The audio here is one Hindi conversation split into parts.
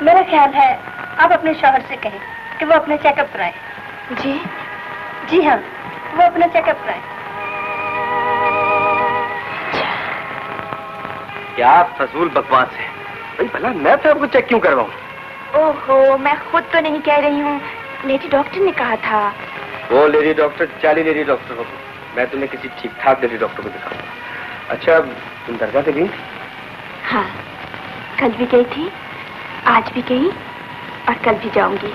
मेरा ख्याल है आप अपने शौहर से कहें कि वो अपना चेकअप कराए। जी? जी हाँ, वो अपना चेकअप कराए। क्या फजूल बकवास है भाई, भला मैं फिर आपको चेक क्यों करवाऊं? ओहो, मैं खुद तो नहीं कह रही हूँ, लेडी डॉक्टर ने कहा था। वो लेडी डॉक्टर चाली लेडी डॉक्टर हो, मैं तुम्हें किसी ठीक ठाक लेडी डॉक्टर को दिखाऊंगा। अच्छा, तुम दरगाह से गई? हाँ, कल भी गई थी, आज भी गई और कल भी जाऊंगी।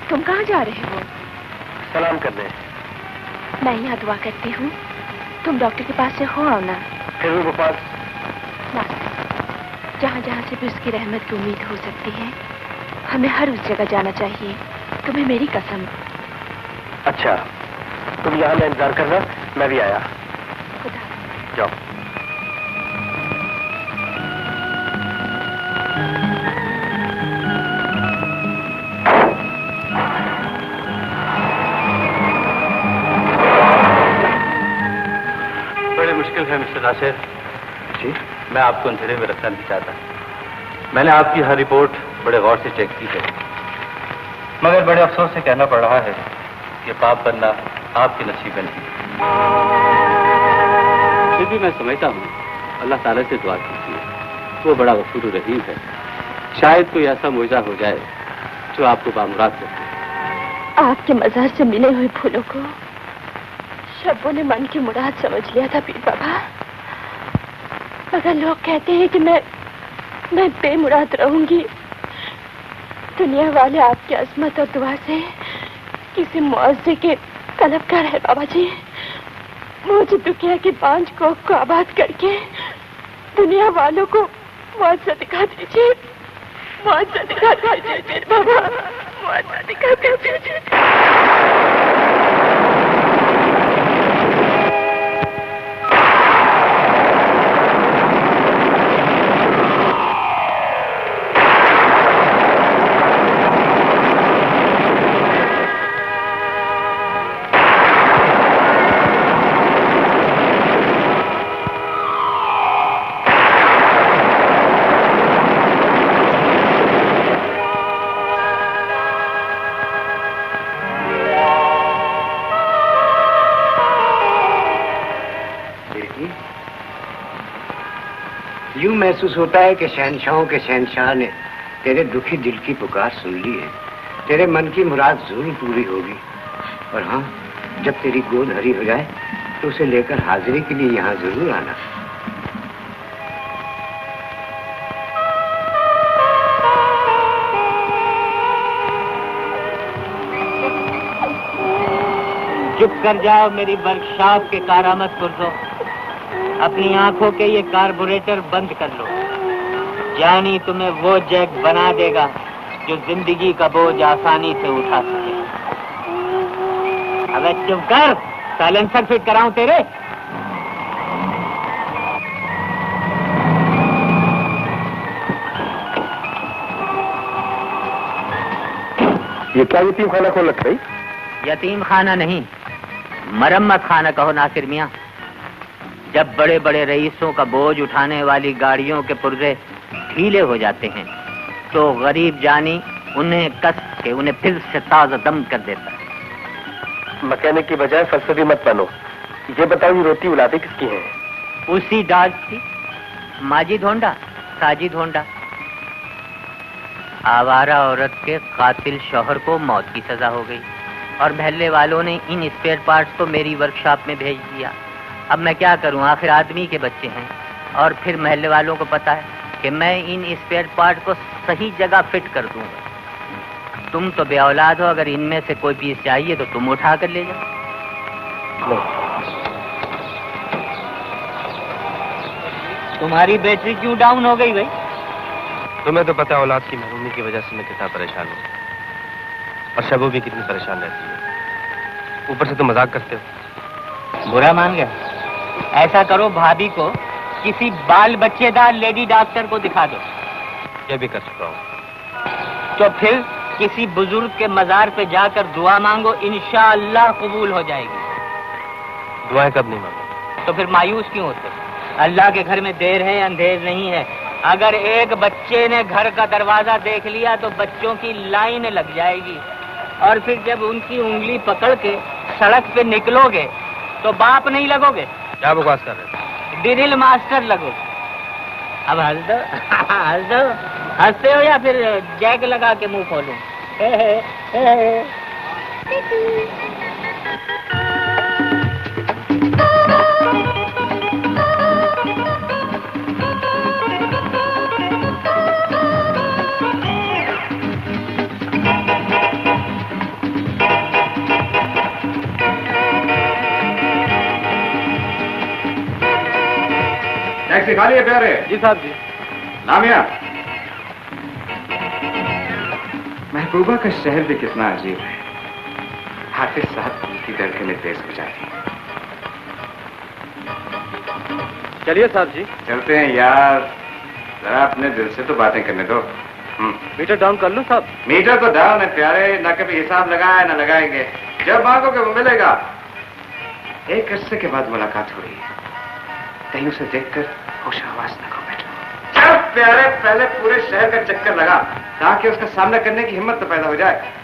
तुम कहाँ जा रहे हो? सलाम करने। मैं यहाँ दुआ करती हूँ, तुम डॉक्टर के पास से हो आओ ना। फिर वो पास जहाँ जहाँ से भी उसकी रहमत की उम्मीद हो सकती है, हमें हर उस जगह जाना चाहिए, तुम्हें मेरी कसम। अच्छा, तुम यहाँ में इंतजार करना, मैं भी आया। खुदा जाओ। है मिस्टर नासिर जी, मैं आपको अंधेरे में रखना नहीं चाहता। मैंने आपकी हर रिपोर्ट बड़े गौर से चेक की है, मगर बड़े अफसोस से कहना पड़ रहा है कि पाप बनना आपके नसीब में नहीं। फिर भी मैं समझता हूँ, अल्लाह ताला से दुआ कीजिए, वो बड़ा गफूर रहीम है, शायद कोई ऐसा मुआवजा हो जाए जो आपको बामुराद करे। आपके मजार से मिले हुए फूलों को शब्बों ने मन की मुराद समझ लिया था पीर बाबा, मगर लोग कहते हैं कि मैं बेमुराद रहूंगी। दुनिया वाले आपकी अजमत और दुआ से किसी मुआवजे के तलबगार है बाबा जी। मुझे दुखिया की 5 कोख को आबाद करके दुनिया वालों को मुआवजा दिखा दीजिए, मुआवजा दिखा दीजिए पीर बाबा, मुआवजा दिखा दीजिए। यूं महसूस होता है कि शहंशाहों के शहंशाह ने तेरे दुखी दिल की पुकार सुन ली है। तेरे मन की मुराद जरूर पूरी होगी। और हाँ, जब तेरी गोद हरी हो जाए तो उसे लेकर हाजिरी के लिए यहाँ जरूर आना। चुप कर जाओ मेरी वर्कशॉप के कारामत पुरजो, अपनी आंखों के ये कार्बोरेटर बंद कर लो। जानी तुम्हें वो जैक बना देगा जो जिंदगी का बोझ आसानी से उठा सके। अबे चुप कर, साइलेंसर फिट कराऊं तेरे? ये क्या यतीम खाना खोल रखा है? यतीम खाना नहीं, मरम्मत खाना कहो नासिर मियाँ। जब बड़े बड़े रईसों का बोझ उठाने वाली गाड़ियों के पुर्जे ढीले हो जाते हैं तो गरीब जानी उन्हें कस के उन्हें फिर से ताजा दम कर देता है। मैकेनिक की बजाय फलसफी मत बनो। ये बताओ, ये रोटी उलादे किसकी है? उसी डाज थी, माजिद होंडा, साजिद होंडा। आवारा औरत के कातिल शौहर को मौत की सजा हो गई और महल्ले वालों ने इन स्पेयर पार्ट्स को मेरी वर्कशॉप में भेज दिया। अब मैं क्या करूं, आखिर आदमी के बच्चे हैं। और फिर महल्ले वालों को पता है कि मैं इन स्पेयर पार्ट को सही जगह फिट कर दूंगा। तुम तो बे औलाद हो, अगर इनमें से कोई पीस चाहिए तो तुम उठा कर ले जाओ। तुम्हारी बैटरी क्यों डाउन हो गई भाई? तुम्हें तो पता है औलाद की महरूमी की वजह से मैं कितना परेशान हूँ और शबू भी कितनी परेशान रहती है। ऊपर से तुम मजाक करते हो। बुरा मान गए? ऐसा करो, भाभी को किसी बाल बच्चेदार लेडी डॉक्टर को दिखा दो। ये भी कर चुका हूँ। तो फिर किसी बुजुर्ग के मजार पे जाकर दुआ मांगो, इंशाअल्लाह कबूल हो जाएगी। दुआएं कब नहीं मांगो? तो फिर मायूस क्यों होते? अल्लाह के घर में देर है अंधेर नहीं है। अगर एक बच्चे ने घर का दरवाजा देख लिया तो बच्चों की लाइन लग जाएगी, और फिर जब उनकी उंगली पकड़ के सड़क पे निकलोगे तो बाप नहीं लगोगे, क्या बकवास कर रहे हो? ड्रिल मास्टर लगोगे। अब हंस दो, हंस दो। हंसते हो या फिर जैक लगा के मुंह खोलूं? टैक्सी खाली है प्यारे? जी साहब जी। नामिया, महबूबा का शहर भी कितना अजीब है। हाफिज साहब की धड़कनें तेज हो जाती हैं। चलिए साहब जी। चलते हैं यार, जरा अपने दिल से तो बातें करने दो। मीटर डाउन कर लूं साहब? मीटर तो डाउन है प्यारे, ना कभी हिसाब लगाया ना लगाएंगे। जब मांगोगे वो मिलेगा। एक अरसे के बाद मुलाकात हो रही है, कहीं उसे देखकर होश आवाज न खो बैठो। चल प्यारे, पहले पूरे शहर का चक्कर लगा ताकि उसका सामना करने की हिम्मत तो पैदा हो जाए।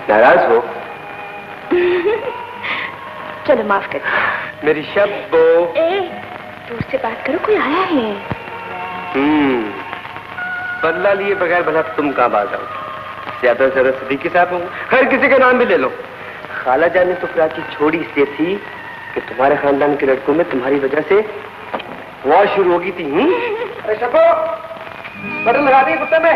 नाराज हो? चलो माफ कर। मेरी शब्बो। दूर से बात करो, कोई आया है। बदला लिए बगैर भला तुम कहाँ बात आओ? ज्यादा से ज्यादा सदीकी साहब हो, हर किसी का नाम भी ले लो। खाला जान ने तो प्राची छोड़ी इसलिए थी कि तुम्हारे खानदान के लड़कों में तुम्हारी वजह से वॉर शुरू हो गई थी। अरे शब्बो, बटन लगा दिए कुत्ते में।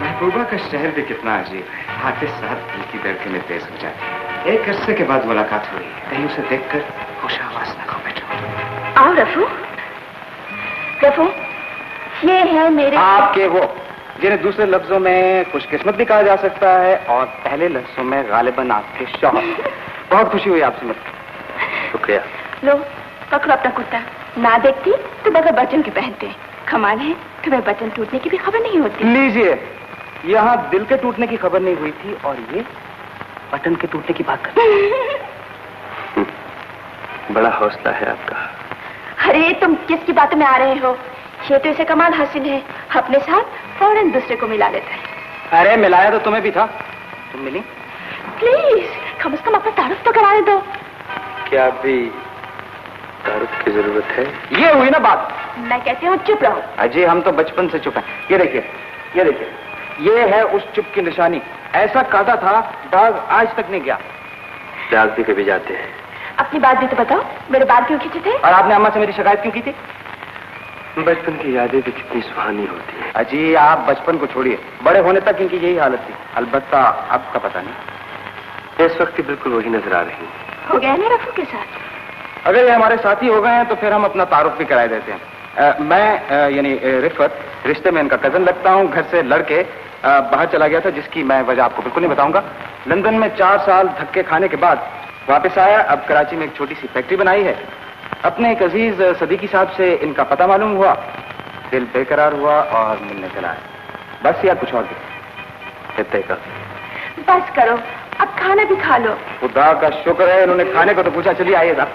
महबूबा का शहर भी कितना अजीब है। हाफिज साहब दिल की धड़कनें तेज हो जाती है। एक अरसे के बाद मुलाकात हो रही है, कहीं उसे देखकर होश आवाज न खो बैठो। आओ रफू। रफू, ये है मेरे आपके वो जिन्हें दूसरे लफ्जों में खुशकिस्मत भी कहा जा सकता है और पहले लफ्जों में गालिबन आपके शौहर। बहुत खुशी हुई आपसे मिलकर। शुक्रिया। लो पकड़ो अपना कुत्ता। ना देखती तो बगैर बटन के पहनते। कमाल है, तुम्हें बटन टूटने की भी खबर नहीं होती। लीजिए, यहाँ दिल के टूटने की खबर नहीं हुई थी और ये बटन के टूटने की बात कर। बड़ा हौसला है आपका। अरे तुम किसकी बातों में आ रहे हो? ये तो इसे कमाल हासिल है, अपने साथ फौरन दूसरे को मिला लेता है। अरे मिलाया तो तुम्हें भी था, तुम मिली। प्लीज कम से कम अपना तारुफ तो कराने दो। क्या अभी तारुफ की जरूरत है? ये हुई ना बात। मैं कहती हूँ चुप रहो। अजय हम तो बचपन से चुप हैं। ये देखिए, ये देखिए, ये है उस चुप की निशानी। ऐसा काटा था, दाग आज तक नहीं गया। दाग भी कभी जाते हैं। अपनी बात भी तो बताओ, मेरे बाल क्यों खींचे थे? और आपने अम्मा से मेरी शिकायत क्यों की थी? बचपन की यादें भी कितनी सुहानी होती है। अजी आप बचपन को छोड़िए, बड़े होने तक इनकी यही हालत थी। अलबत्ता अब का पता नहीं। इस वक्त बिल्कुल वही नजर आ रही है। हो गया ना रफू के साथ? अगर ये हमारे साथी हो गए हैं तो फिर हम अपना तारुफ भी कराए देते हैं। मैं यानी रिफत, रिश्ते में इनका कजन लगता हूँ। घर से लड़के बाहर चला गया था, जिसकी मैं वजह आपको बिल्कुल नहीं बताऊंगा। लंदन में 4 साल धक्के खाने के बाद वापस आया। अब कराची में एक छोटी सी फैक्ट्री बनाई है। अपने एक अजीज सदीकी साहब से इनका पता मालूम हुआ, दिल बेकरार हुआ और मिलने चला है। बस या कुछ और भी? इतने का। बस करो, अब खाना भी खा लो। खुदा का शुक्र है इन्होंने खाने को तो पूछा। चलिए आइएगा।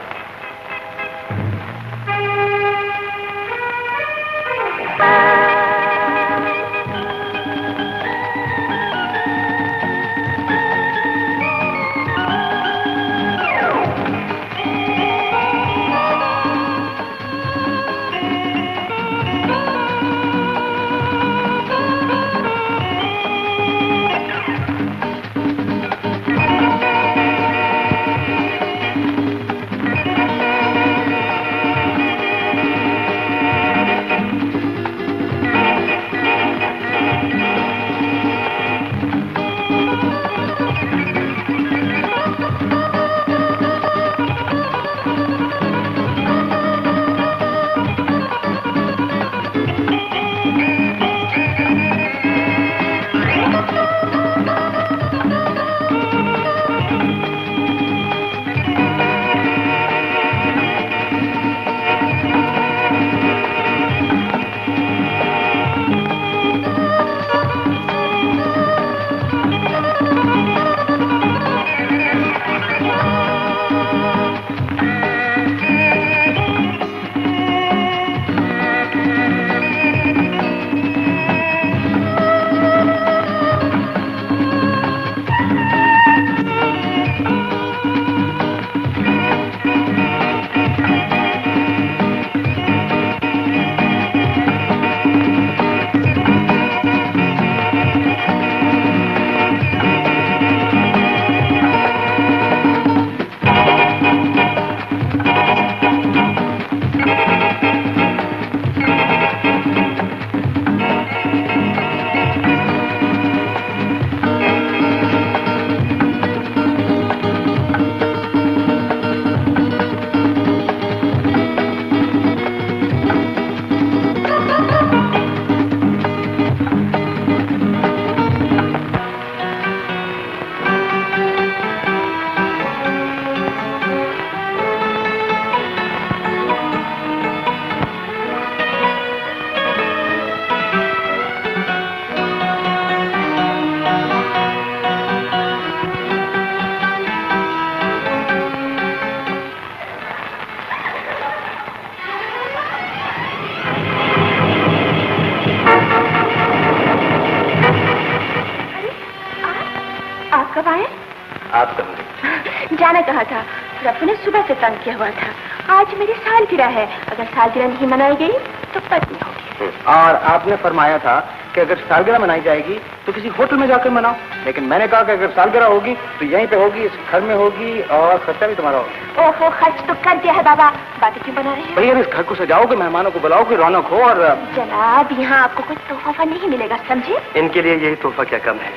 जाना कहा था। रफू ने सुबह से तंग किया हुआ था। आज मेरी सालगिरह है, अगर सालगिरह नहीं मनाई गई तो पत्नी होगी। और आपने फरमाया था कि अगर सालगिरह मनाई जाएगी तो किसी होटल में जाकर मनाओ, लेकिन मैंने कहा कि अगर सालगिरह होगी तो यहीं पे होगी, इस घर में होगी, और खर्चा भी तुम्हारा होगा। ओहो, खर्च तो कर दिया है बाबा, बातें क्यों बना रहे हैं? भैया, इस घर को सजाओगे, मेहमानों को बुलाओ, कि रौनक हो। और जनाब, यहाँ आपको कुछ तोहफा नहीं मिलेगा, समझे? इनके लिए यही तोहफा क्या कम है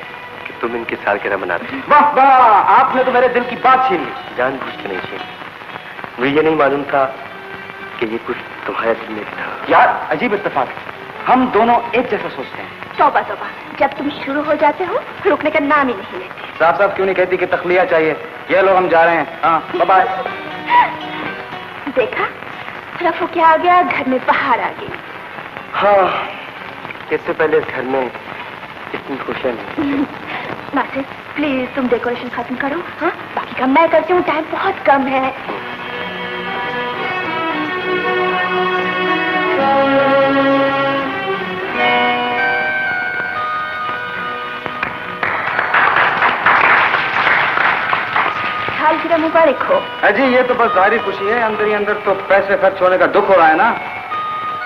कि तुम इनकी सालगिरह मना रहे हो। वाह वाह, आपने तो मेरे दिल की बात छीन ली। जानबूझ के नहीं छीन, मुझे ये नहीं मालूम था कि ये कुछ तुम्हारे दिल में था। यार, अजीब इत्तेफाक है, हम दोनों एक जैसा सोचते हैं। तौबा तौबा, जब तुम शुरू हो जाते हो रुकने का नाम ही नहीं लेते। साफ साफ क्यों नहीं कहती कि तखलिया चाहिए? ये लोग, हम जा रहे हैं। हाँ, बाय। देखा, रफू क्या आ गया, घर में बाहर आ गई। हाँ, इससे पहले इस घर में इतनी खुशियाँ नहीं। नासिर, प्लीज तुम डेकोरेशन खत्म करो। हाँ, बाकी काम मैं करती हूँ, टाइम बहुत कम है। सालगिरह मुबारक हो। अजी, ये तो बस जाहिर खुशी है, अंदर ही अंदर तो पैसे खर्च होने का दुख हो रहा है ना।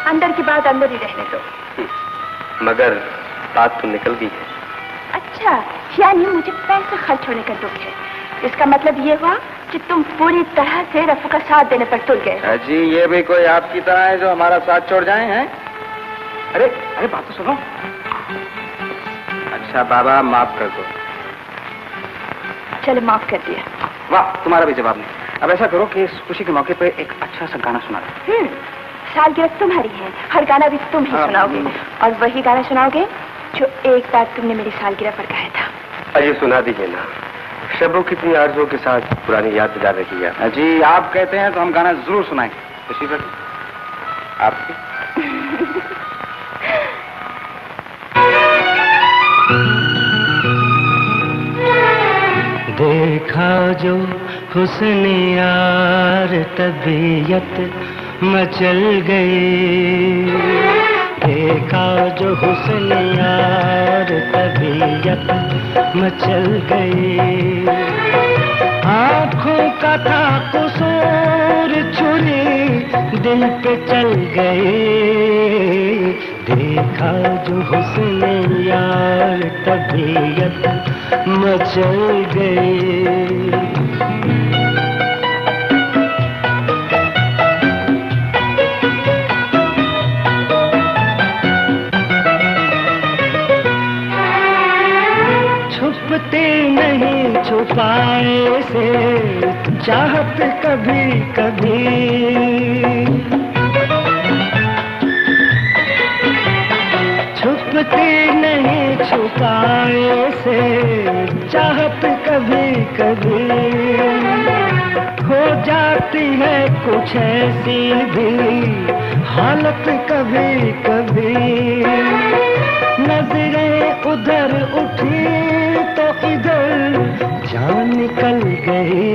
अंदर की बात अंदर ही रहने दो। मगर बात तो निकल गई है। अच्छा, यानी मुझे पैसे खर्च होने का दुख है। इसका मतलब ये हुआ कि तुम पूरी तरह से रफू का साथ देने पर तुल गए। अजी, ये भी कोई आपकी तरह है जो हमारा साथ छोड़ जाए हैं? अरे अरे, बात तो सुनो। अच्छा बाबा, माफ कर दो। चलो, माफ कर दिया। वाह, तुम्हारा भी जवाब नहीं। अब ऐसा करो कि इस खुशी के मौके पे एक अच्छा सा गाना सुना दो। सालगिरह तुम्हारी है, हर गाना भी तुम ही सुनाओगे, और वही गाना सुनाओगे जो एक बार तुमने मेरी सालगिरह पर गाया था। अजी, सुना दीजिए ना। शबो कितनी आरज़ू के साथ पुरानी याद दिला रही है। अजी, आप कहते हैं तो हम गाना जरूर सुनाएंगे। खुशी कर आपकी। देखा जो हुस्न यार तबीयत मचल गई, देखा जो हुस्न यार तबीयत मचल गई। आँखों का था कसूर, छुरी दिल पे चल गई। देखा जो हुस्न यार तबीयत मचल गई। छुपते नहीं छुपाए से चाहत कभी कभी, छुपते नहीं छुपाए से चाहत कभी कभी। हो जाती है कुछ ऐसी भी हालत कभी कभी। नजरें उधर उठी तो इधर जान निकल गई।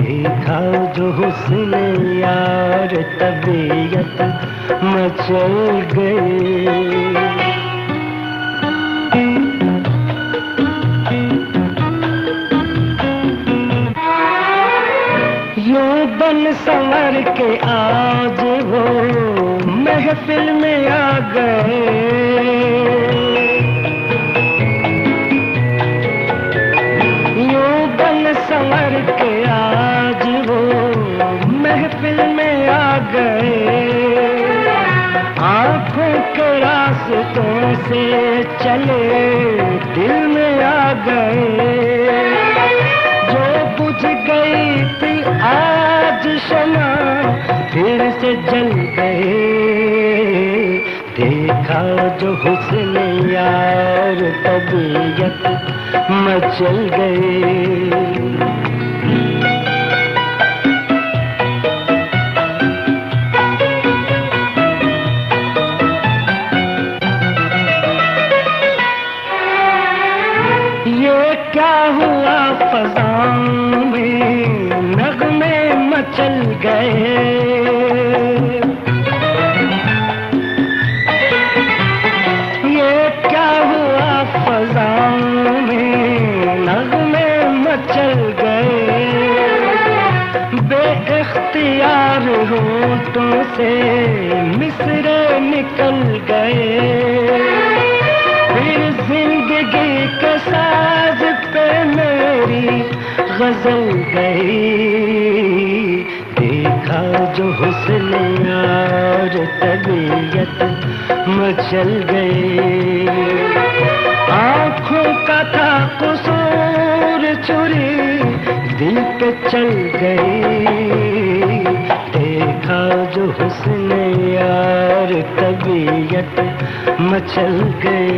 देखा जो हुस्न यार तबीयत मचल गई। यूं बन संवर के आज वो महफिल में आ गए। यूं बन संवर के आज वो महफिल में आ गए। आँखों के रास्तों से चले दिल में आ गए। जो बुझ गई थी आज शमा फिर से जल गए। देखा जो हुस्न यार तबीयत मचल गई। ये क्या हुआ फज़ाओं में नगमे मचल गए। ये क्या हुआ फज़ाओं में नगमे मचल गए। यार होठों से मिसरे निकल गए, फिर जिंदगी के साज पे मेरी गजल गई। देखा जो हुस्न यार तबीयत मचल गई, आँखों का था कसूर चुरी दिल पे चल गई। देखा जो हुस्न यार तबीयत मचल गई।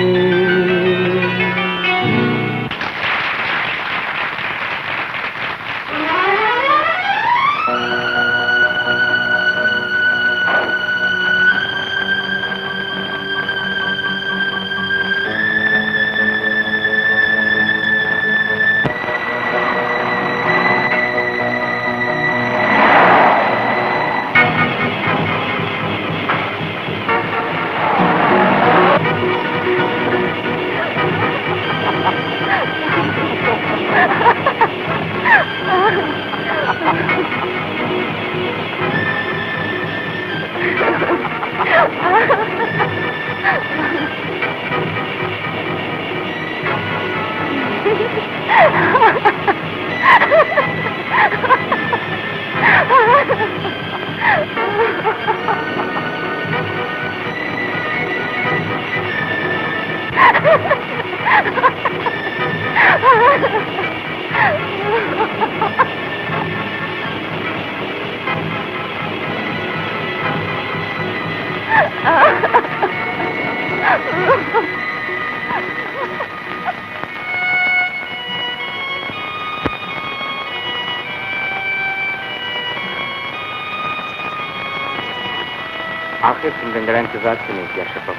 आखिर तुमने मेरा इंतजार क्यों नहीं किया शफक?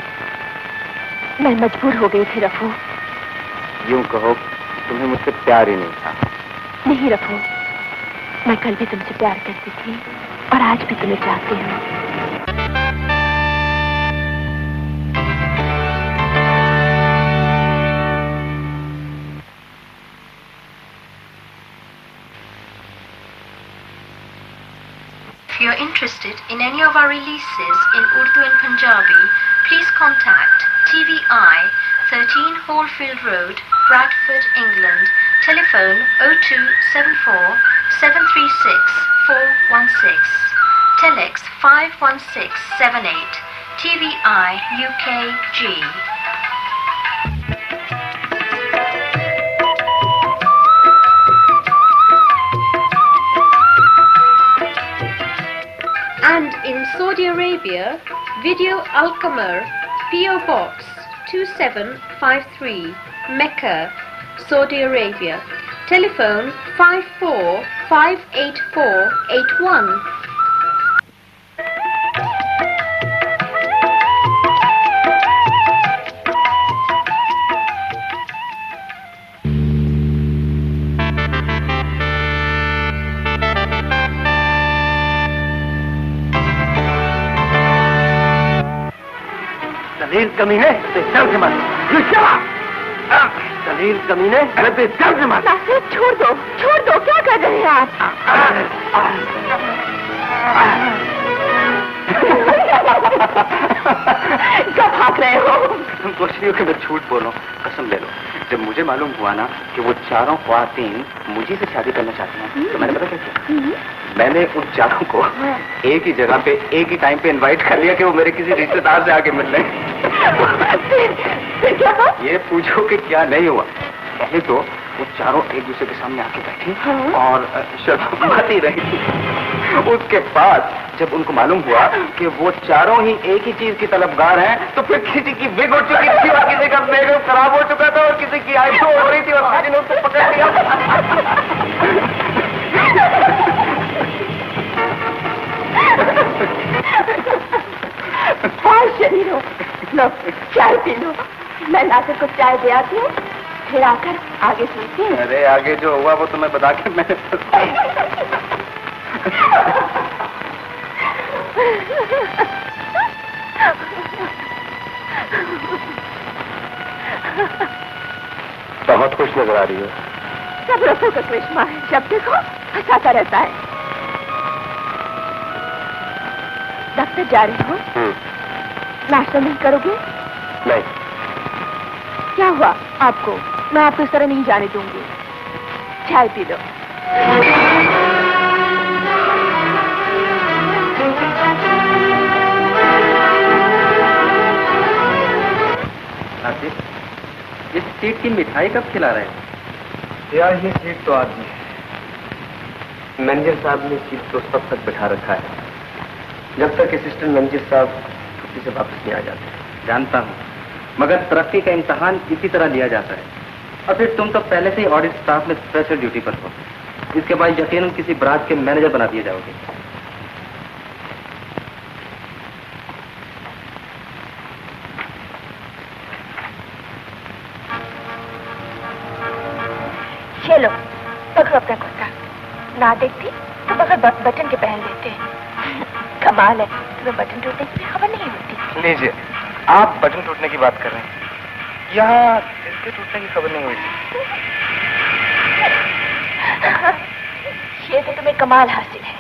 मैं मजबूर हो गई थी रफू। यूं कहो तुम्हें मुझसे प्यार ही नहीं था। नहीं रफू, मैं कल भी तुमसे प्यार करती थी और आज भी तुम्हें चाहती हूँ। If you're interested in any of our releases in Urdu and Punjabi, please contact TVI, 13 Hallfield Road, Bradford, England. Telephone 0274 736 416. Telex 51678. TVI UKG. And in Saudi Arabia, Video Al-Qamar, PO Box 2753, Mecca, Saudi Arabia. Telephone 54 584 81. दलील कमीने बेचैन से मत दलील कमीने बेचैन से मत। छोड़ दो क्या कर रहे हैं आप? क्या भाग रहे हो? तुम सोच रही हो कि मैं झूठ बोलूं? कसम ले लो, जब मुझे मालूम हुआ ना कि वो चारों ख्वातीन मुझे से शादी करना चाहती हैं, तो मैंने पता क्या किया? मैंने उन चारों को एक ही जगह पे एक ही टाइम पे इनवाइट कर लिया कि वो मेरे किसी रिश्तेदार से आके मिल लें। क्या हुआ? ये पूछो कि क्या नहीं हुआ। पहले तो वो चारों एक दूसरे के सामने आके बैठी और शर्माती रही। उसके बाद जब उनको मालूम हुआ कि वो चारों ही एक ही चीज की तलबगार हैं, तो फिर किसी की विग उड़ चुकी थी और किसी का मेकअप खराब हो चुका था और किसी की आईब्रो हो रही थी और किसी ने उसको पकड़ लिया। शरीरों, लो चाय पी लो। मैं लाकर को चाय दे आती हूँ, फिर आकर आगे सुनती हूँ। अरे आगे जो हुआ वो तुम्हें बता के मैंने बहुत खुश नजर आ रही हो। सब रसों का करिश्मा है, जब देखो हंसाता रहता है। दफ्तर जा रहे हो? नाश्ता नहीं करोगे? नहीं। क्या हुआ आपको? मैं आपको इस तरह नहीं जाने दूंगी। चाय पी लो। आसिफ, इस सीट की मिठाई कब खिला रहे हैं? यार ये सीट तो आज है। मैनेजर साहब ने सीट तो सब तक बैठा रखा है, जब तक असिस्टेंट मैनेजर साहब छुट्टी से वापस नहीं आ जाते। जानता हूँ, मगर तरक्की का इम्तहान इसी तरह लिया जाता है। और फिर तुम तो पहले से ही ऑडिट स्टाफ में स्पेशल ड्यूटी पर हो। इसके बाद यकीनन किसी ब्रांच के मैनेजर बना दिए जाओगे। चलो पकड़ो अपना कुर्ता। ना देखती तो बगैर बटन के पहन लेते। कमाल है, तुम्हें बटन टूटने की खबर नहीं होती। लीजिए, आप बटन टूटने की बात कर रहे हैं, यहाँ इसके टूटने की खबर नहीं हुई थी। ये तो तुम्हें कमाल हासिल है,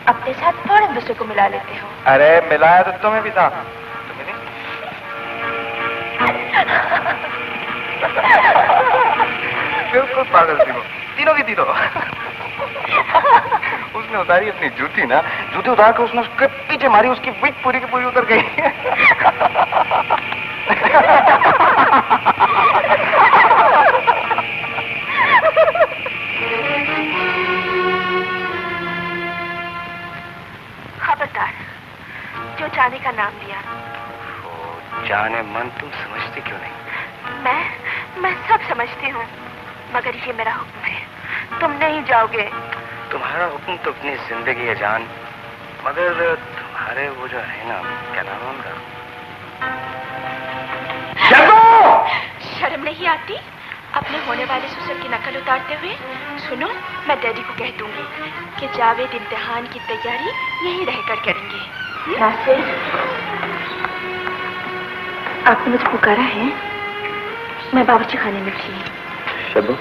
अपने साथ फौरन दूसरे को मिला लेते हो। अरे मिलाया तो तुम्हें भी था, तुम्हें नहीं? बिल्कुल पागल थी वो, तीनों की तीनों। उसने उतारी अपनी जूती ना, जूती उतार कर उसने उसके पीछे मारी, उसकी विग पूरी की पूरी उतर गई। खबरदार, जो जाने का नाम लिया। वो जाने मन, तुम समझती क्यों नहीं? मैं सब समझती हूँ, मगर ये मेरा हुक्म है, तुम नहीं जाओगे। तुम्हारा हुक्म तो अपनी जिंदगी है जान, मगर तुम्हारे वो जो है ना, क्या नाम है उनका? शर्म नहीं आती अपने होने वाले ससुर की नकल उतारते हुए? सुनो, मैं डैडी को कह दूंगी कि जावेद इम्तिहान की तैयारी यहीं रहकर करेंगे। नासिर, आपने मुझे पुकारा है? मैं बावर्ची खाने में थी। शबो,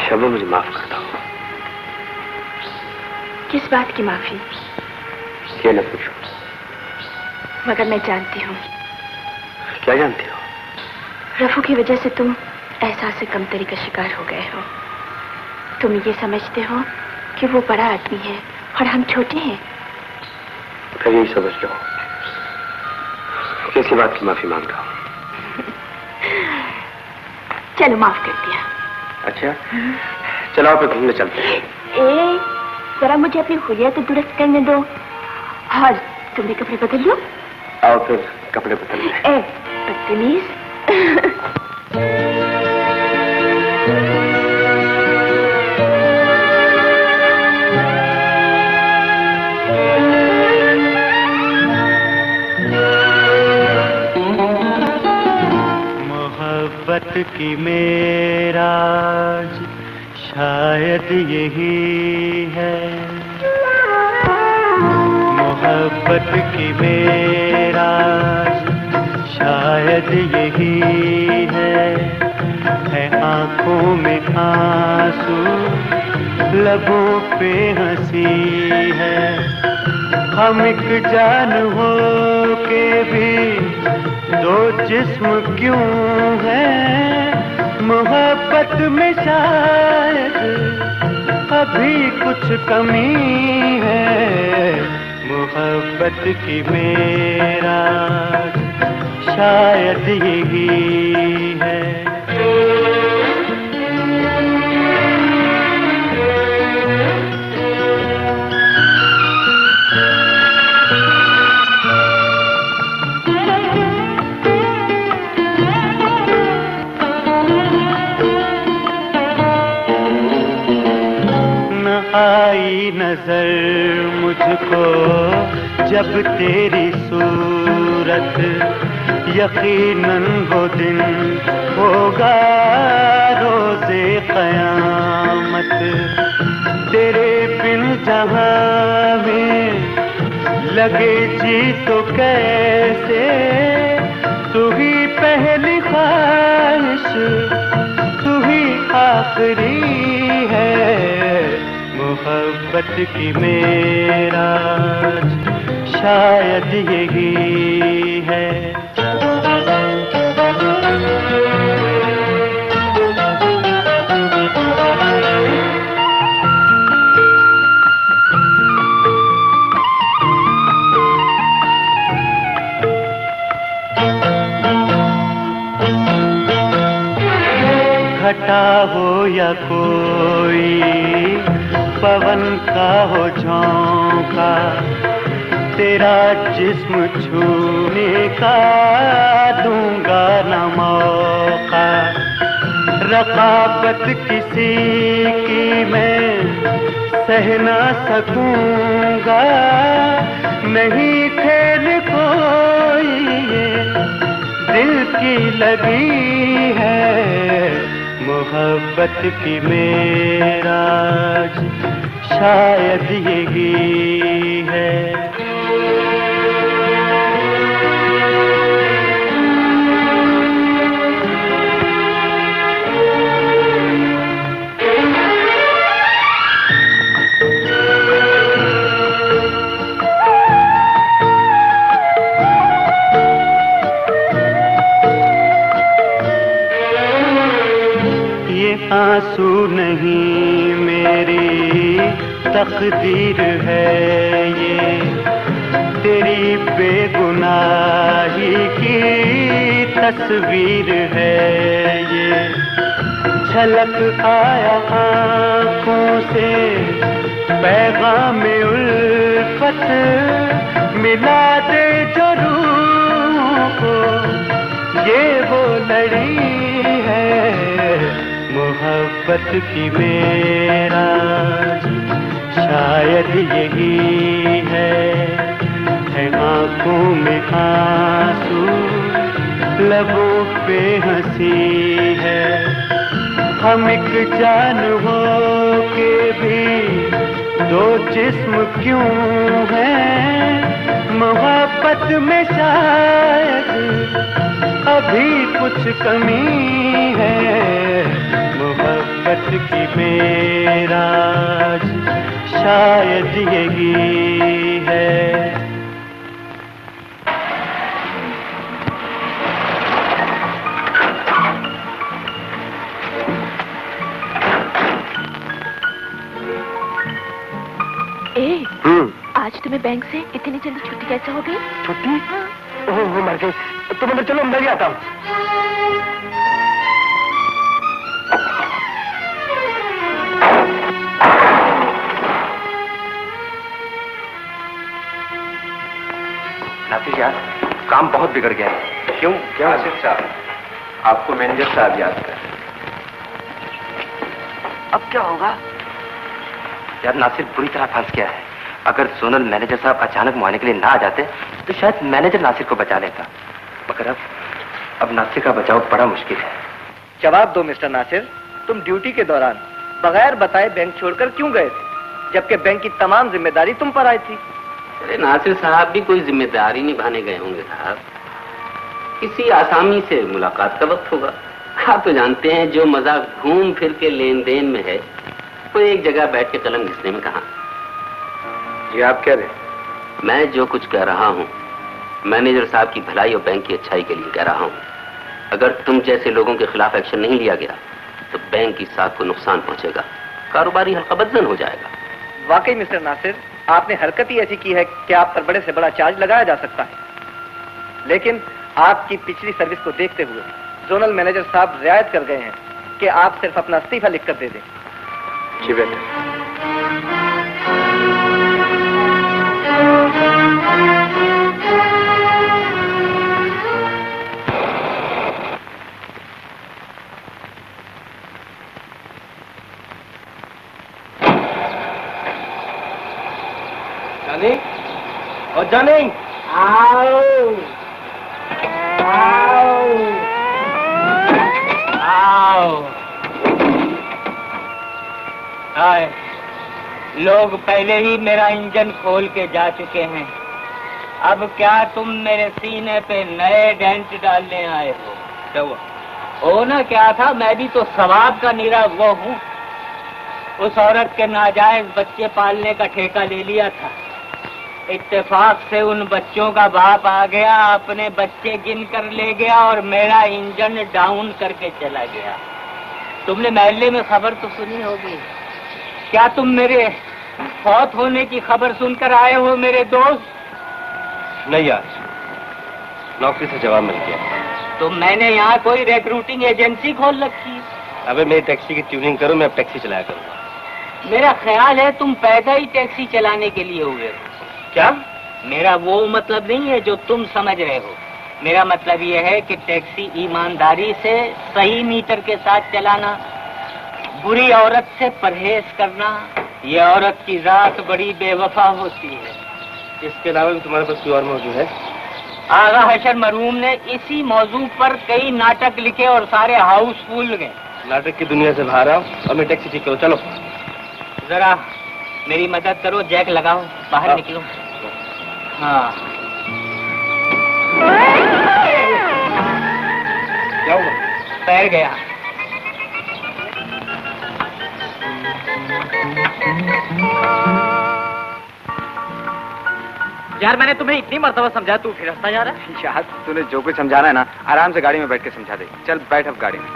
शबो मुझे माफ कर दो। किस बात की माफी? ये न पूछो। मगर मैं जानती हूँ। क्या जानती हो? रफू की वजह से तुम एहसास से कमतरी का शिकार हो गए हो। तुम ये समझते हो कि वो बड़ा आदमी है और हम छोटे हैं। फिर यही समझ लो, किसी बात की माफी मांग रहा हूँ। चलो, माफ कर दिया। अच्छा, चलो आप घूमने चलते हैं। जरा मुझे अपनी हुलिया तो दुरुस्त करने दो, और तुम भी कपड़े बदल लो। आओ फिर कपड़े बदल लें। बदतमीज। मोहब्बत की मेराज शायद यही है, मोहब्बत की मेराज शायद यही है आंखों में आंसू, लबों पे हंसी है। हम एक जान हो के भी दो जिस्म क्यों है, मोहब्बत में शायद अभी कुछ कमी है, मोहब्बत की मेरा शायद यही है। आई नजर मुझको जब तेरी सूरत, यकीनन वो दिन होगा रोज़े क़यामत। तेरे बिन जहां में लगे जी तो कैसे, तू ही पहली ख्वाहिश तू ही आखिरी है, मोहब्बत की मेराज शायद यही है। घटा हो या कोई पवन का हो झोंका, तेरा जिस्म छूने का दूंगा न मौका। रकाबत किसी की मैं सह ना सकूंगा, नहीं खेल कोई ये दिल की लगी है। मोहब्बत की मेराज शायद यही है। आंसू नहीं मेरी तकदीर है ये, तेरी बेगुनाही की तस्वीर है ये। झलक आया आँखों से पैगाम उल्फत, मिला दे जरूर को ये वो लड़ी है। मोहब्बत की मेराज शायद यही है आँखों में आंसू, लबों पे हंसी है। हम एक जान हो के भी दो जिस्म क्यों हैं, मोहब्बत में शायद अभी कुछ कमी है। मोहब्बत की मेराज शायद यही है। आज तुम्हें बैंक से इतनी जल्दी छुट्टी कैसे हो गई? छुट्टी? ओह मर गई। तुम अंदर चलो, अंदर ही आता हूँ। नासिर यार, काम बहुत बिगड़ गया है। क्यों? क्या नासिर साहब, आपको मैनेजर साहब याद कर। अब क्या होगा? यार नासिर बुरी तरह फंस गया है। अगर जोनल मैनेजर साहब अचानक मुआयने के लिए ना आ जाते तो शायद मैनेजर नासिर को बचा लेता, मगर अब नासिर का बचाव बड़ा मुश्किल है। जवाब दो मिस्टर नासिर, तुम ड्यूटी के दौरान बगैर बताए बैंक छोड़कर क्यों गए थे, जबकि बैंक की तमाम जिम्मेदारी तुम पर आई थी? अरे नासिर साहब भी कोई जिम्मेदारी निभाने गए होंगे साहब, किसी आसामी से मुलाकात का वक्त होगा। आप तो जानते हैं जो मजा घूम फिर के लेन देन में है, वो एक जगह बैठ के कलम घिसने में कहाँ। ये आप कह रहे? मैं जो कुछ कह रहा हूँ मैनेजर साहब की भलाई और बैंक की अच्छाई के लिए कह रहा हूँ। अगर तुम जैसे लोगों के खिलाफ एक्शन नहीं लिया गया तो बैंक की साख को नुकसान पहुंचेगा, कारोबारी हल्का बदजन हो जाएगा। वाकई मिस्टर नासिर, आपने हरकत ही ऐसी की है कि आप पर बड़े से बड़ा चार्ज लगाया जा सकता है, लेकिन आपकी पिछली सर्विस को देखते हुए जोनल मैनेजर साहब रियायत कर गए हैं कि आप सिर्फ अपना इस्तीफा लिख कर दे दें। जी बेटा। जानी और जानी, आओ आओ आओ। आए, लोग पहले ही मेरा इंजन खोल के जा चुके हैं, अब क्या तुम मेरे सीने पे नए डेंट डालने आए हो? क्या हुआ? होना क्या था, मैं भी तो सवाब का निरा वो हूँ। उस औरत के नाजायज बच्चे पालने का ठेका ले लिया था। इत्तेफाक से उन बच्चों का बाप आ गया, अपने बच्चे गिन कर ले गया और मेरा इंजन डाउन करके चला गया। तुमने महल्ले में खबर तो सुनी होगी। क्या तुम मेरे फौत होने की खबर सुनकर आए हो मेरे दोस्त? नहीं यार, नौकरी से जवाब मिल गया। तो मैंने यहाँ कोई रिक्रूटिंग एजेंसी खोल रखी है। अबे मेरी टैक्सी की ट्यूनिंग करो, मैं अब टैक्सी चलाया करूँगा। मेरा ख्याल है तुम पैदा ही टैक्सी चलाने के लिए हुए हो। क्या? मेरा वो मतलब नहीं है जो तुम समझ रहे हो। मेरा मतलब ये है कि टैक्सी ईमानदारी से सही मीटर के साथ चलाना, बुरी औरत से परहेज करना। ये औरत की जात बड़ी बेवफा होती है। इसके अलावा भी तुम्हारे पास कोई और मौजूद है? आगा हशर मरहूम ने इसी मौजू पर कई नाटक लिखे और सारे हाउसफुल गए। नाटक की दुनिया से बाहर आओ और मैं टैक्सी ठीक करो। चलो जरा मेरी मदद करो, जैक लगाओ, बाहर निकलो। हाँ। क्या हुआ? पैर गया। यार मैंने तुम्हें इतनी मर्तबा समझाया, तू फिर हंसता जा रहा है। यार तूने जो कुछ समझाना है ना, आराम से गाड़ी में बैठ के समझा दे। चल बैठ अब गाड़ी में।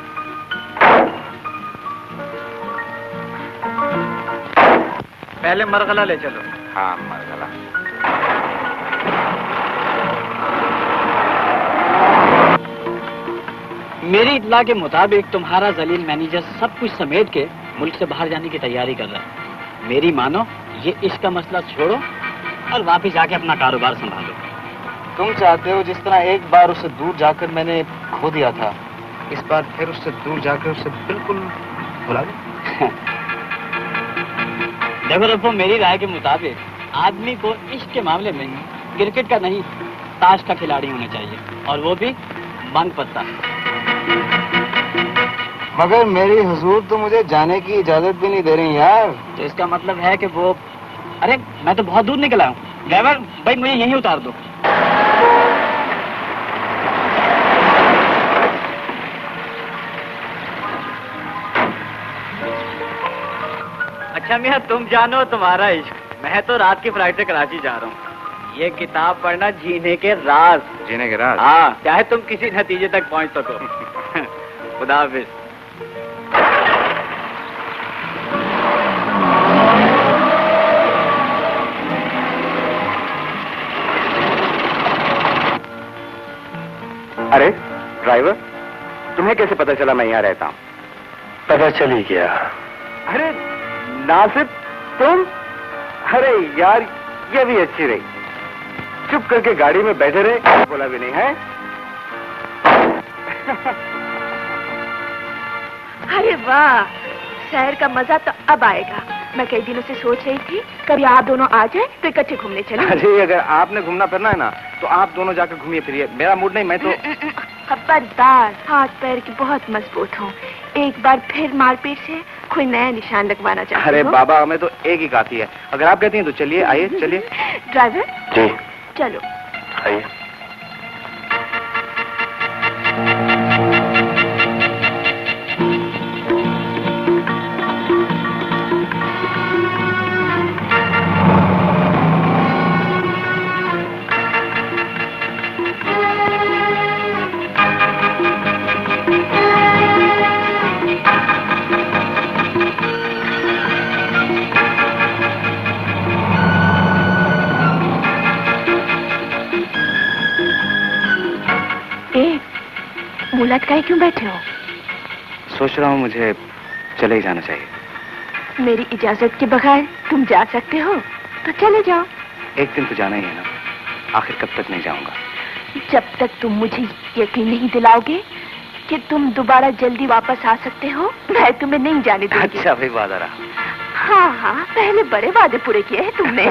पहले मरगला ले चलो। हाँ मरगला। मेरी इत्तला के मुताबिक तुम्हारा जलील मैनेजर सब कुछ समेट के मुल्क से बाहर जाने की तैयारी कर रहा है। मेरी मानो ये इश्क का मसला छोड़ो और वापस जाके अपना कारोबार संभालो। तुम चाहते हो जिस तरह एक बार उससे दूर जाकर मैंने खो दिया था, इस बार फिर उससे दूर जाकर उससे बिल्कुल भुला दो। देखो रब्बो, मेरी राय के मुताबिक आदमी को इश्क के मामले में क्रिकेट का नहीं ताश का खिलाड़ी होना चाहिए, और वो भी बंद पत्ता। मगर मेरी हुजूर तो मुझे जाने की इजाजत भी नहीं दे रही यार। तो इसका मतलब है कि वो, अरे मैं तो बहुत दूर निकला हूँ। ड्राइवर भाई मुझे यहीं उतार दो। अच्छा मियाँ, तुम जानो तुम्हारा इश्क, मैं तो रात की फ्लाइट से कराची जा रहा हूँ। ये किताब पढ़ना जीने के राज। जीने के राज? हाँ, चाहे तुम किसी नतीजे तक पहुँच सको। खुदा हाफिज। अरे ड्राइवर, तुम्हें कैसे पता चला मैं यहाँ रहता हूँ? पता चल ही गया। अरे नासिर, तुम? अरे यार ये भी अच्छी रही, चुप करके गाड़ी में बैठे रहे, बोला भी नहीं है। अरे वाह, शहर का मजा तो अब आएगा। मैं कई दिनों से सोच रही थी कभी आप दोनों आ जाए तो इकट्ठे घूमने चले। अरे अगर आपने घूमना फिरना है ना तो आप दोनों जाकर घूमिए फिरिए, मेरा मूड नहीं। मैं तो खबरदार, हाथ पैर की बहुत मजबूत हूँ। एक बार फिर मारपीट से कोई नया निशान लगवाना चाहती अरे हो? बाबा, हमें तो एक ही काफी है। अगर आप कहती हैं तो चलिए, आइए चलिए। ड्राइवर जी चलो। आइए। लटकाए क्यों बैठे हो? सोच रहा हूँ मुझे चले ही जाना चाहिए। मेरी इजाजत के बगैर तुम जा सकते हो तो चले जाओ। एक दिन तो जाना ही है ना, आखिर कब तक नहीं जाऊंगा? जब तक तुम मुझे यकीन नहीं दिलाओगे कि तुम दोबारा जल्दी वापस आ सकते हो, मैं तुम्हें नहीं जाने दूंगी। अच्छा भाई, वादा रहा। हाँ हाँ, पहले बड़े वादे पूरे किए हैं तुमने।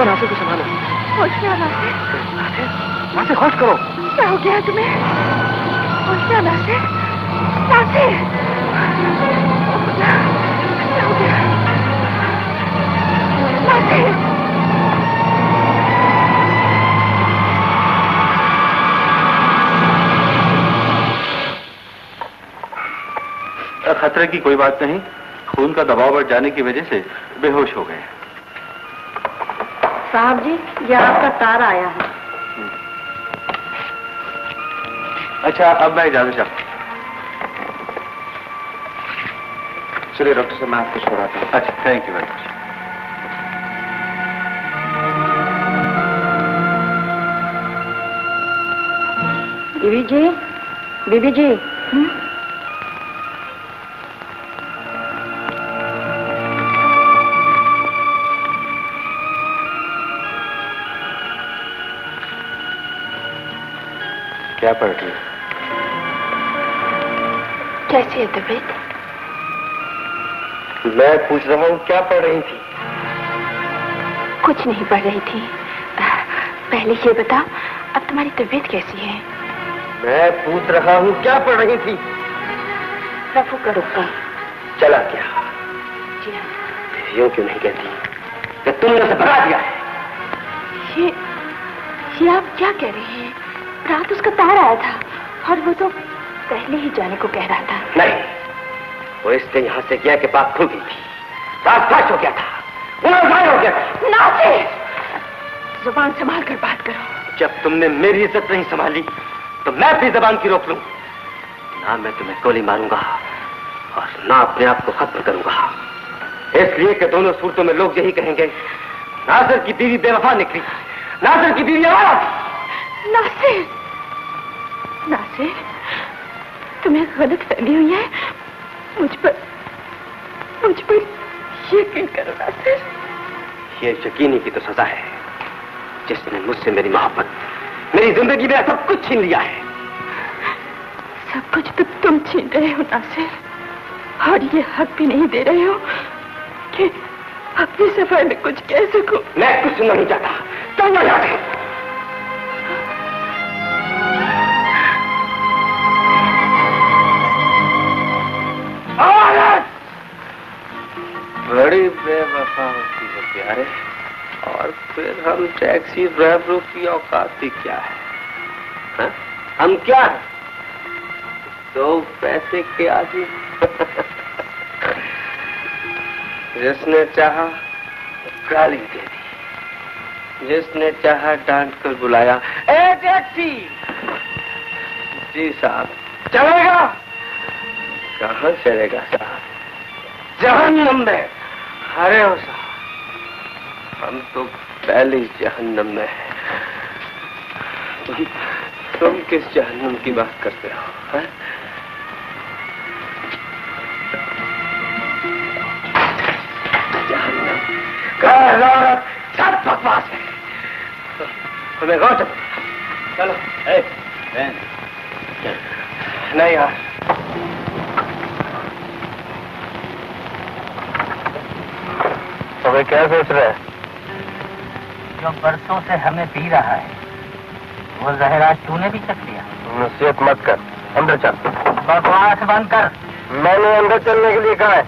बाबा नासिर को संभालो। होश में आना से। नासिर होश करो। क्या हो गया तुम्हें? होश में आना से। नासिर क्या हो गया? नासिर खतरे की कोई बात नहीं, खून का दबाव बढ़ जाने की वजह से बेहोश हो गए। साहब जी, ये आपका तार आया है। अच्छा, अब मैं इजाजत चाहता हूँ। चलिए डॉक्टर साहब, मैं आपको छोड़ाता हूँ। अच्छा, थैंक यू वेरी मच। बीबी जी, बीबी जी। क्या पढ़ रही है? कैसी है तबीयत? मैं पूछ रहा हूँ क्या पढ़ रही थी? कुछ नहीं पढ़ रही थी। पहले ये बता, अब तुम्हारी तबीयत कैसी है? मैं पूछ रहा हूँ क्या पढ़ रही थी? रफू का रुका। चला क्या? जी हाँ। यूं क्यों नहीं कहती कि तुमने उसे भगा दिया है? ये आप क्या कह रहे हैं? रात उसका तार आया था और वो तो पहले ही जाने को कह रहा था। नहीं, वो इसलिए यहाँ से गया कि बात खुल गई थी, रात फाश हो गया था, वो जाहिर हो गया था। नासिर, जुबान संभाल कर बात करो। जब तुमने मेरी इज्जत नहीं संभाली तो मैं अपनी जबान की रोक लूं। ना मैं तुम्हें गोली मारूंगा और ना अपने आप को खत्म करूंगा, इसलिए कि दोनों सूरतों में लोग यही कहेंगे, नासिर की बीवी बेवफा निकली, नासिर की बीवी आवारा। नासिर, नासिर, तुम्हें गलत फहमी हुई है। मुझ पर यकीन करो नासिर। ये यकीनी की तो सजा है जिसने मुझसे मेरी मोहब्बत, मेरी जिंदगी में सब कुछ छीन लिया है। सब कुछ तो तुम छीन रहे हो नासिर, और ये हक भी नहीं दे रहे हो कि अपनी सफाई में कुछ कह सकूं। मैं कुछ नहीं चाहता, चलो यहाँ से। बड़ी बेवफा होती है प्यारे, और फिर हम टैक्सी ड्राइवरों की औकात ही क्या है? हा? हम क्या है? 2 पैसे के आदमी। जिसने चाहा गाली दे दी, जिसने चाहा डांट कर बुलाया, ए टैक्सी। जी साहब। चलेगा? कहाँ चलेगा साहब? जहन्नम में। अरे हो साहब, हम तो पहले ही जहन्नम में हैं। तुम किस जहन्नम की बात करते हो? है? जहन्नम का सब बकवास है। तुम्हें गौर चलो। नहीं यार, तुम्हें क्या सोच रहा है? जो बरसों से हमें पी रहा है वो जहर आज तूने भी चख लिया। नसीहत मत कर, अंदर चल। बकवास बंद कर। मैंने अंदर चलने के लिए कहा है।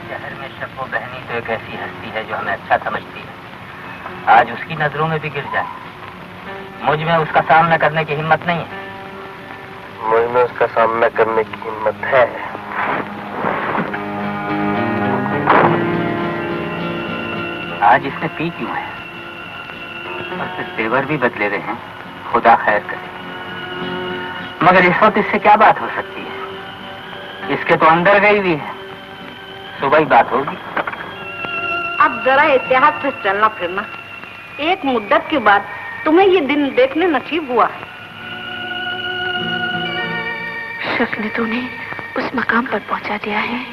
शहर में शब्बो बहनी तो एक ऐसी हस्ती है जो हमें अच्छा समझती है। आज उसकी नजरों में भी गिर जाए, मुझ में उसका सामना करने की हिम्मत नहीं है। मुझ में उसका सामना करने की हिम्मत है। आज इसने पी क्यों है? और फिर तेवर भी बदले रहे हैं, खुदा खैर करे। मगर इस वक्त इससे क्या बात हो सकती है? इसके तो अंदर गई हुई है, सुबह ही बात होगी। अब जरा इतिहास से चलना फिरना, एक मुद्दत के बाद तुम्हें ये दिन देखने नसीब हुआ है। शख्स ने तूने उस मकाम पर पहुंचा दिया है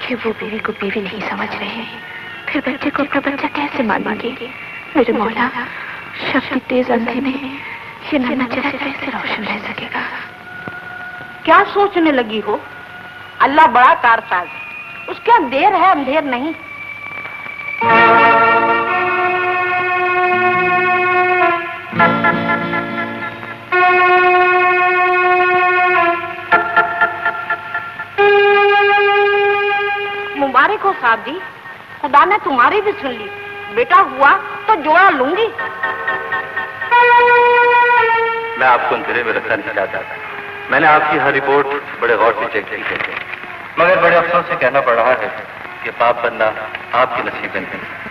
कि वो बीवी को बीवी नहीं समझ रहे हैं। फिर बच्चे को अपना बच्चा कैसे मानेंगे? मेरे मौला, शख्स की तेज अंधी में ये नन्हा चेहरा कैसे रोशन रह सकेगा? क्या सोचने लगी हो? अल्लाह बड़ा कारसाज है, उसका देर है अंधेर नहीं। देखो साहब जी, खुदा ने तुम्हारी भी सुन ली। बेटा हुआ तो जोड़ा लूंगी। मैं आपको अंधेरे में रखना नहीं चाहता था। मैंने आपकी हर रिपोर्ट बड़े गौर से चेक की है, मगर बड़े अफसोस से कहना पड़ रहा है कि बाप बनना आपके नसीब में नहीं।